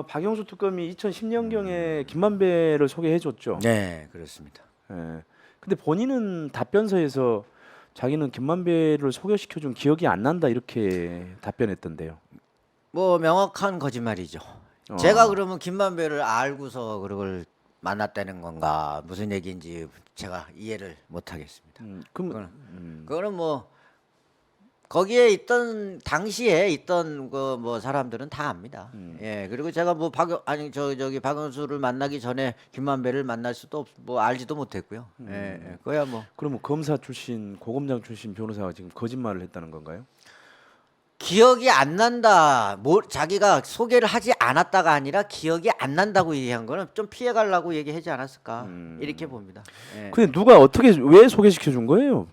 박영수 특검이 2010년경에 김만배를 소개해줬죠. 네, 그렇습니다. 예. 근데 본인은 답변서에서 자기는 김만배를 소개시켜준 기억이 안 난다 이렇게 답변했던데요. 뭐 명확한 거짓말이죠. 어. 제가 그러면 김만배를 알고서 그걸 만났다는 건가 무슨 얘기인지 제가 이해를 못 하겠습니다. 그럼 그거는 뭐 거기에 있던 당시에 있던 그 뭐 사람들은 다 압니다. 예, 그리고 제가 뭐 저기 박영수를 만나기 전에 김만배를 만날 수도 뭐 알지도 못했고요. 예, 그야 뭐 그러면 검사 출신 고검장 출신 변호사가 지금 거짓말을 했다는 건가요? 기억이 안 난다. 뭐 자기가 소개를 하지 않았다가 아니라 기억이 안 난다고 얘기한 거는 좀 피해 가려고 얘기하지 않았을까 이렇게 봅니다. 예. 근데 누가 어떻게 왜 소개시켜 준 거예요?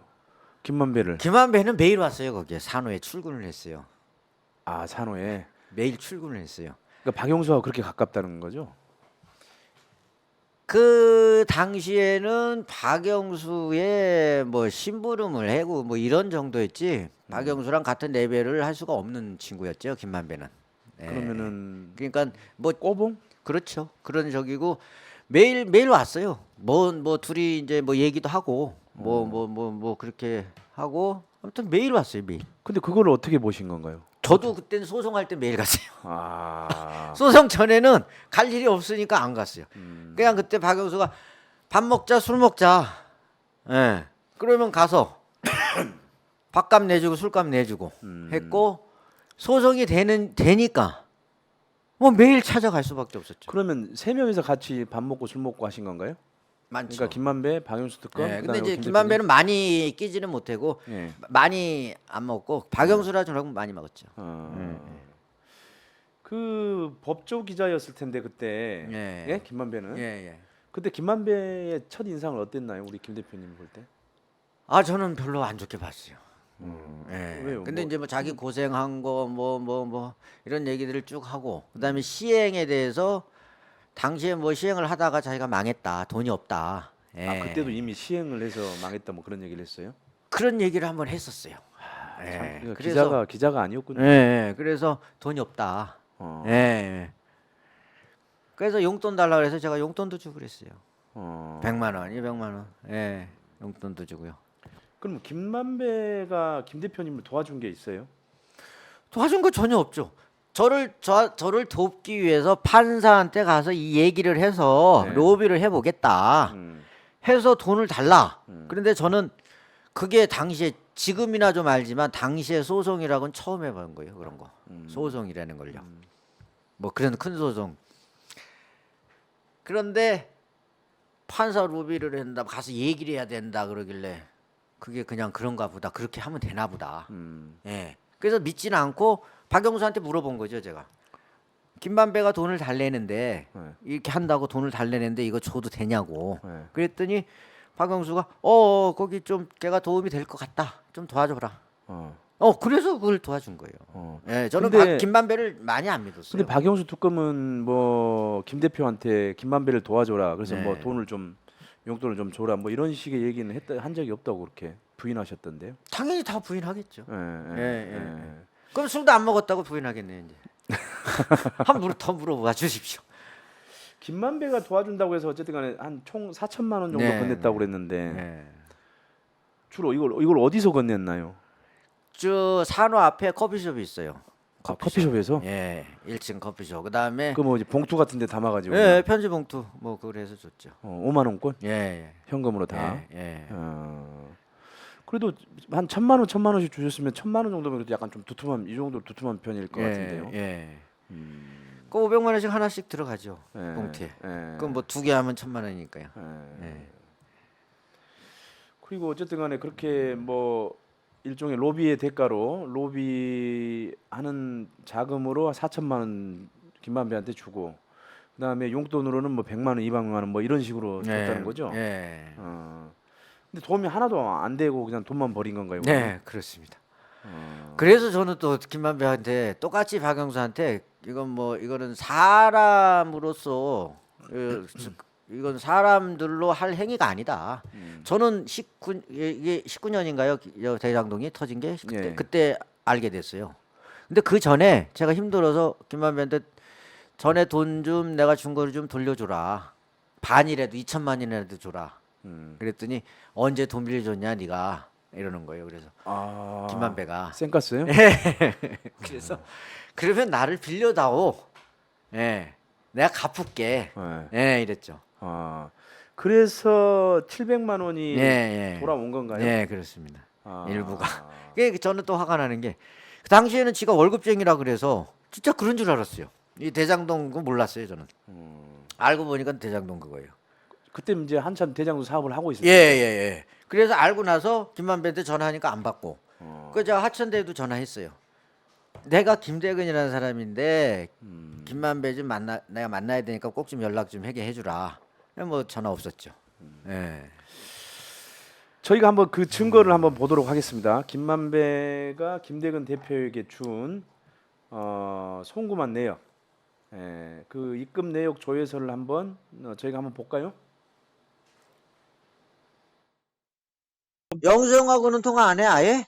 김만배를. 김만배는 매일 왔어요. 거기에 산호에 출근을 했어요. 아, 산호에. 매일 출근을 했어요. 그러니까 박영수와 그렇게 가깝다는 거죠? 그 당시에는 박영수의 뭐 심부름을 하고 뭐 이런 정도였지 박영수랑 같은 레벨을 할 수가 없는 친구였죠. 김만배는. 예. 그러면은 그러니까 뭐 꼬봉? 그렇죠. 그런 적이고 매일 왔어요. 뭐 둘이 이제 뭐 얘기도 하고 뭐 그렇게 하고 아무튼 매일 왔어요. 매일. 근데 그걸 어떻게 보신 건가요? 저도 그때는 소송할 때 매일 갔어요. 아. 소송 전에는 갈 일이 없으니까 안 갔어요. 그냥 그때 박영수가 밥 먹자 술 먹자. 예. 그러면 가서 밥값 내주고 술값 내주고 했고 소송이 되니까 뭐 매일 찾아갈 수밖에 없었죠. 그러면 세 명이서 같이 밥 먹고 술 먹고 하신 건가요? 많죠. 그러니까 김만배, 박영수 특검. 예, 근데 그다음에 이제 김 김만배는 많이 끼지는 못하고 대표님. 예. 많이 안 먹고 박영수라 저랑 많이 먹었죠. 그 법조 기자였을 텐데 그때. 예. 예? 김만배는. 예. 그때 김만배의 첫 인상을 어땠나요? 우리 김 대표님 볼 때? 아 저는 별로 안 좋게 봤어요. 예. 왜요? 근데 뭐- 이제 뭐 자기 고생한 거 뭐 이런 얘기들을 쭉 하고 그다음에 시행에 대해서 당시에 뭐 시행을 하다가 자기가 망했다. 돈이 없다. 예. 아, 그때도 이미 시행을 해서 망했다 뭐 그런 얘기를 했어요? 그런 얘기를 한번 했었어요. 참, 예. 그러니까 그래서 기자가 아니었군요. 예. 그래서 돈이 없다. 어. 예. 그래서 용돈 달라고 해서 제가 용돈도 주고 그랬어요. 어. 100만 원, 200만 원. 예. 용돈도 주고요. 그럼 김만배가 김 대표님을 도와준 게 있어요? 도와준 거 전혀 없죠. 저를 돕기 위해서 판사한테 가서 이 얘기를 해서 네. 로비를 해보겠다 해서 돈을 달라. 그런데 저는 그게 당시에 지금이나 좀 알지만 당시에 소송이라고는 처음 해본 거예요. 그런 거 소송이라는 걸요. 뭐 그런 큰 소송. 그런데 판사 로비를 한다 가서 얘기를 해야 된다 그러길래 그게 그냥 그런가 보다 그렇게 하면 되나 보다. 예. 그래서 믿지는 않고 박영수한테 물어본 거죠, 제가. 김만배가 돈을 달래는데 네. 이렇게 한다고 돈을 달래는데 이거 줘도 되냐고. 네. 그랬더니 박영수가 거기 좀 걔가 도움이 될 것 같다. 좀 도와줘라. 그래서 그걸 도와준 거예요. 예, 저는 근데- 김만배를 많이 안 믿었어요. 근데 박영수 특검은 뭐 김 대표한테 김만배를 도와줘라. 그래서 네. 뭐 용돈을 좀 줘라. 뭐 이런 식의 얘기는 한 적이 없다고 그렇게 부인하셨던데요. 당연히 다 부인하겠죠. 예. 그럼 술도 안 먹었다고 부인하겠네요, 이제. 더 물어봐 주십시오. 김만배가 도와준다고 해서 어쨌든 간에 한 총 4천만 원 정도 네. 건넸다고 그랬는데 예. 주로 이걸 어디서 건넸나요? 저 산호 앞에 커피숍이 있어요. 커피숍에서? 예, 1층 커피숍. 그다음에 그 뭐 이제 봉투 같은 데 담아 가지고 예, 편지 봉투 뭐 그걸 해서 줬죠. 5만 원권 예. 현금으로 다. 예. 그래도 한 1,000만 원씩 주셨으면 1,000만 원 정도면 그래도 약간 좀 이 정도로 두툼한 편일 것 같은데요. 예. 그 500만 원씩 하나씩 들어가죠. 예. 봉투에. 예. 그럼 뭐 2개 하면 1,000만 원이니까요. 예. 예. 그리고 어쨌든 간에 그렇게 뭐 일종의 로비의 대가로 로비하는 자금으로 4천만 원 김만배한테 주고 그다음에 용돈으로는 뭐 100만 원, 200만 원 뭐 이런 식으로 줬다는 거죠. 예. 근데 도움이 하나도 안 되고 그냥 돈만 버린 건가요? 네, 그렇습니다. 그래서 저는 또 김만배한테 똑같이 박영수한테 이거는 사람으로서 이건 사람들로 할 행위가 아니다. 저는 이게 19년인가요? 대장동이 터진 게 예. 그때 알게 됐어요. 근데 그 전에 제가 힘들어서 김만배한테 전에 돈 좀 내가 준 거를 좀 돌려줘라. 반이라도 2천만이라도 줘라. 그랬더니 언제 돈 빌려줬냐 네가 이러는 거예요. 그래서 김만배가 쌩깠어요? 그래서 그러면 나를 빌려다오. 예, 내가 갚을게. 네. 예, 이랬죠. 그래서 700만 원이 예, 예. 돌아온 건가요? 네, 그렇습니다. 아. 일부가. 그게 저는 또 화가 나는 게 그 당시에는 지가 월급쟁이라 그래서 진짜 그런 줄 알았어요. 이 대장동 거 몰랐어요 저는. 알고 보니까 대장동 그거예요. 그때 이제 한참 대장도 사업을 하고 있었어요. 예, 예, 예. 그래서 알고 나서 김만배한테 전화하니까 안 받고. 그 제가 하천대에도 전화했어요. 내가 김대근이라는 사람인데 김만배 좀 내가 만나야 되니까 꼭 좀 연락 좀 하게 해주라. 뭐 전화 없었죠. 예. 저희가 한번 그 증거를 한번 보도록 하겠습니다. 김만배가 김대근 대표에게 준 송금한 내역, 그 입금 내역 조회서를 한번 저희가 한번 볼까요? 영수형하고는 통화 안 해 아예?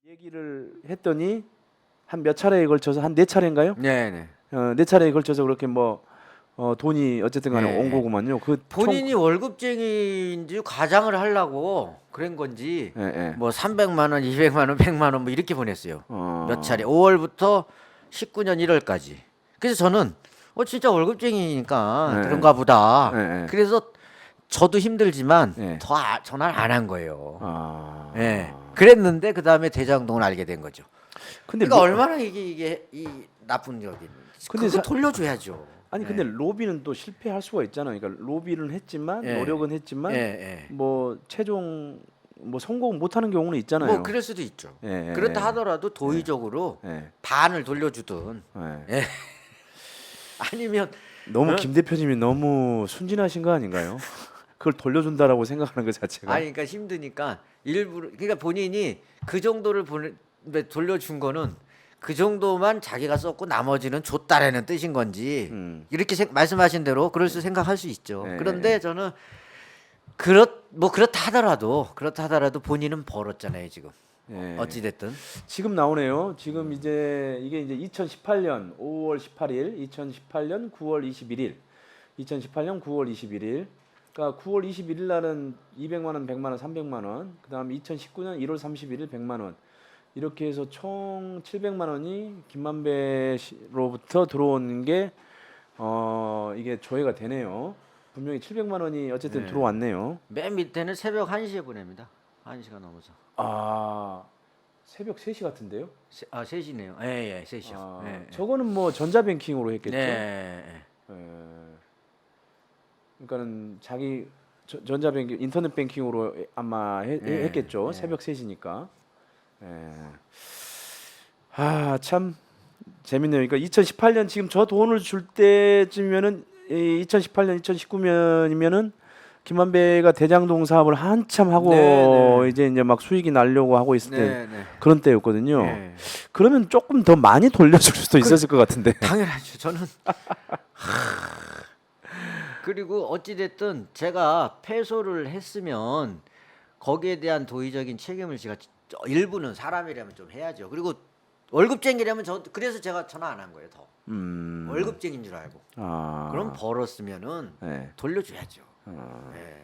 얘기를 했더니 한 몇 차례에 걸쳐서 한 네 차례인가요? 네네. 네 차례에 걸쳐서 그렇게 뭐 돈이 어쨌든 간에 네. 온 거구만요. 그 본인이 월급쟁이인지 가장을 하려고 그런 건지 예, 예. 뭐 300만 원, 200만 원, 100만 원 뭐 이렇게 보냈어요. 어. 몇 차례 5월부터 19년 1월까지. 그래서 저는 진짜 월급쟁이니까 네. 그런가 보다. 네. 그래서 저도 힘들지만 네. 더 전화를 안 한 거예요. 아. 예. 그랬는데 그 다음에 대장동을 알게 된 거죠. 근데 그러니까 얼마나 이게 이 나쁜 적이. 근데 그거 돌려줘야죠. 아니 근데 로비는 또 실패할 수가 있잖아요. 그러니까 로비는 했지만 예. 노력은 했지만 예, 예. 뭐 최종 뭐 성공 못하는 경우는 있잖아요. 뭐 그럴 수도 있죠. 예, 예, 그렇다 예. 하더라도 도의적으로 예. 반을 돌려주든 예. 예. 아니면 너무 김 대표님이 너무 순진하신 거 아닌가요? 그걸 돌려준다라고 생각하는 것 자체가. 아니 그러니까 힘드니까 일부러 그러니까 본인이 그 정도를 돌려준 거는 그 정도만 자기가 썼고 나머지는 줬다라는 뜻인 건지 이렇게 말씀하신 대로 그럴 수 생각할 수 있죠. 네. 그런데 저는 그렇다 하더라도 본인은 벌었잖아요 지금. 예. 어찌 됐든 지금 나오네요. 지금 이제 이게 이제 2018년 5월 18일, 2018년 9월 21일, 2018년 9월 21일. 그러니까 9월 21일 날은 200만 원, 100만 원, 300만 원. 그다음에 2019년 1월 31일 100만 원. 이렇게 해서 총 700만 원이 김만배 씨로부터 들어온 게 이게 조회가 되네요. 분명히 700만 원이 어쨌든 네. 들어왔네요. 맨 밑에는 새벽 1시에 보냅니다. 1시가 넘어서. 아, 새벽 3시 같은데요? 3시네요. 예, 3시요. 예. 저거는 뭐 전자뱅킹으로 했겠죠. 네. 예. 그러니까는 자기 전자뱅킹, 인터넷 뱅킹으로 아마 했겠죠. 네. 새벽 3시니까. 예. 참 재밌네요. 그러니까 2018년 지금 저 돈을 줄 때쯤이면은 2018년, 2019년이면은 김만배가 대장동 사업을 한참 하고 네. 이제 막 수익이 나려고 하고 있을 때 네. 그런 때였거든요. 네. 그러면 조금 더 많이 돌려줄 수도 있었을 것 같은데. 당연하죠. 저는 그리고 어찌 됐든 제가 패소를 했으면 거기에 대한 도의적인 책임을 제가 일부는 사람이라면 좀 해야죠. 그리고 월급쟁이라면 그래서 제가 전화 안 한 거예요. 더 월급쟁인 줄 알고. 아. 그럼 벌었으면은 네. 돌려줘야죠. 예.